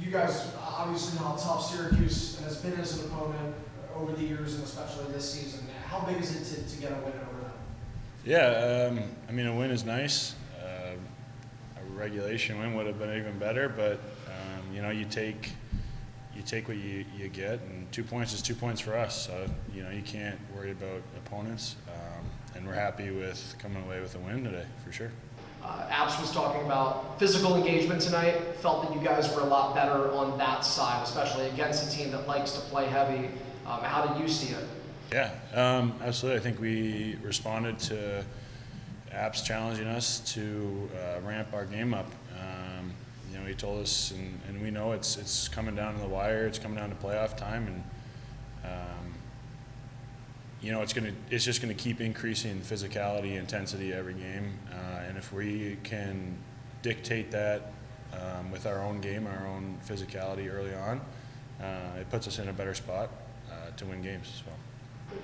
You guys obviously know how tough Syracuse has been as an opponent over the years, and especially this season. How big is it to get a win over them? Yeah, I mean, a win is nice. A regulation win would have been even better, but you know, you take what you get, and 2 points is 2 points for us. So you know, you can't worry about opponents, and we're happy with coming away with a win today for sure. Abs was talking about physical engagement tonight. Felt that you guys were a lot better on that side, especially against a team that likes to play heavy. How did you see it? Yeah, absolutely. I think we responded to Apps challenging us to ramp our game up. You know, he told us, and we know it's coming down to the wire. It's coming down to playoff time, and you know, it's just gonna keep increasing physicality, intensity every game, and if we can dictate that with our own game, our own physicality early on, it puts us in a better spot to win games. So.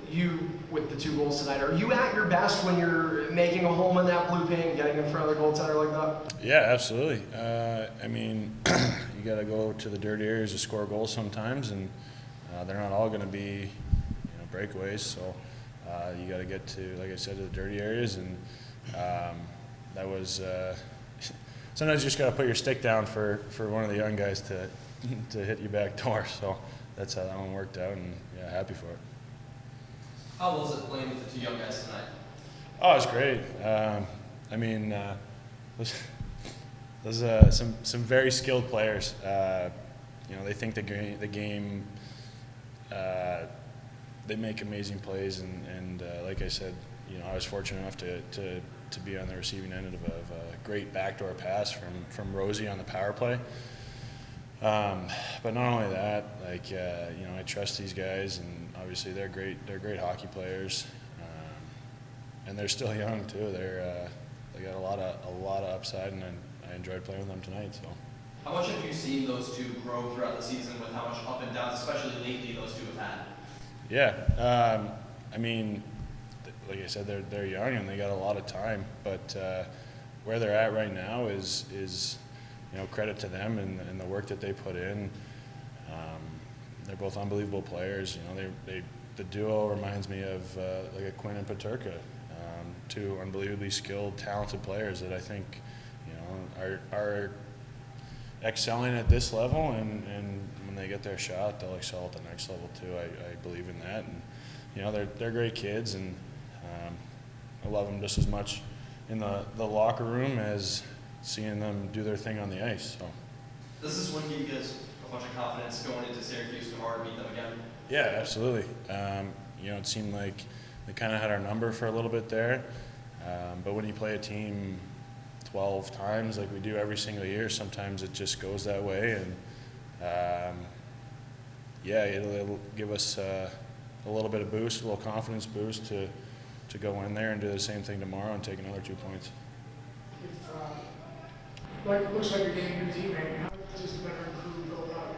You, with the 2 goals tonight, are you at your best when you're making a home in that blue paint, getting in front of the goaltender like that? Yeah, absolutely. I mean, you got to go to the dirty areas to score goals sometimes, and they're not all going to be, you know, breakaways. So you got to get to, like I said, to the dirty areas, and that was. Sometimes you just got to put your stick down for one of the young guys to hit you back door. So that's how that one worked out, and yeah, happy for it. How was it playing with the 2 young guys tonight? Oh, it was great. I mean, those some very skilled players. You know, they think the game. They make amazing plays, and like I said, you know, I was fortunate enough to be on the receiving end of a great backdoor pass from Rosie on the power play. But not only that, like you know, I trust these guys, and obviously they're great hockey players, and they're still young too. They got a lot of upside, and I enjoyed playing with them tonight. So. How much have you seen those 2 grow throughout the season with how much up and downs, especially lately, those 2 have had? Yeah, I mean, like I said, they're young and they got a lot of time, but where they're at right now is you know, credit to them and the work that they put in. They're both unbelievable players. You know, the duo reminds me of like a Quinn and Paterka, 2 unbelievably skilled, talented players that I think, you know, are excelling at this level, and when they get their shot, they'll excel at the next level too. I believe in that, and you know, they're great kids, and I love them just as much in the locker room as seeing them do their thing on the ice. So. Does this win give you guys a bunch of confidence going into Syracuse tomorrow to beat them again? Yeah, absolutely. You know, it seemed like they kind of had our number for a little bit there, but when you play a team 12 times like we do every single year, sometimes it just goes that way, and yeah, it'll give us a little bit of boost, a little confidence boost to go in there and do the same thing tomorrow and take another 2 points. Like, looks like you're getting a new teammate. How does the veteran crew go about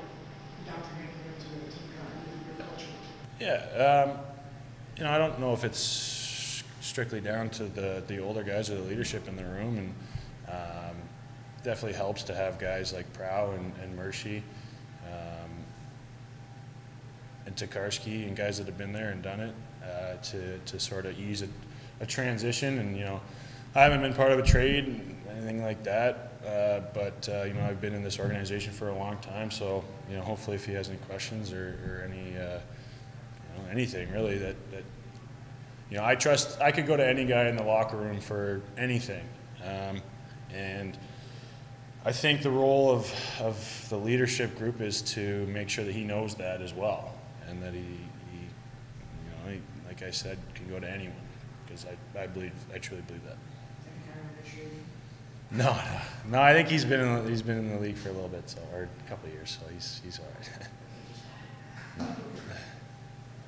adapting into the team kind of your culture? Yeah, you know, I don't know if it's strictly down to the older guys or the leadership in the room, and definitely helps to have guys like Prow and Mercy and Tokarski and guys that have been there and done it to sort of ease a transition. And you know, I haven't been part of a trade, anything like that, but you know, I've been in this organization for a long time, so you know, hopefully if he has any questions or any you know, anything really that you know, I trust. I could go to any guy in the locker room for anything, and I think the role of the leadership group is to make sure that he knows that as well, and that he you know, like I said, can go to anyone, because I truly believe that. No. I think he's been in the league for a little bit, or a couple of years, so he's all right.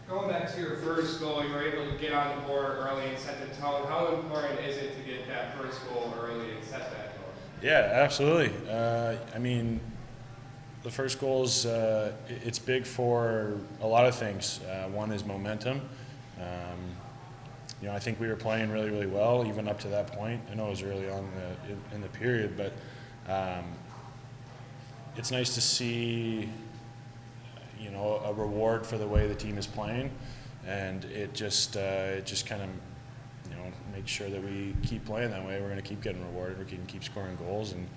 Going back to your first goal, you were able to get on the board early and set the tone. How important is it to get that first goal early and set that tone? Yeah, absolutely. I mean, the first goal's it's big for a lot of things. One is momentum. You know, I think we were playing really, really well even up to that point. I know it was early on in the period, but it's nice to see, you know, a reward for the way the team is playing, and it just kind of, you know, makes sure that we keep playing that way. We're going to keep getting rewarded. We're going to keep scoring goals, and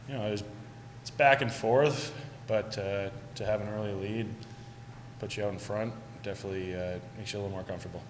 you know, it's back and forth, but to have an early lead, put you out in front, definitely makes you a little more comfortable.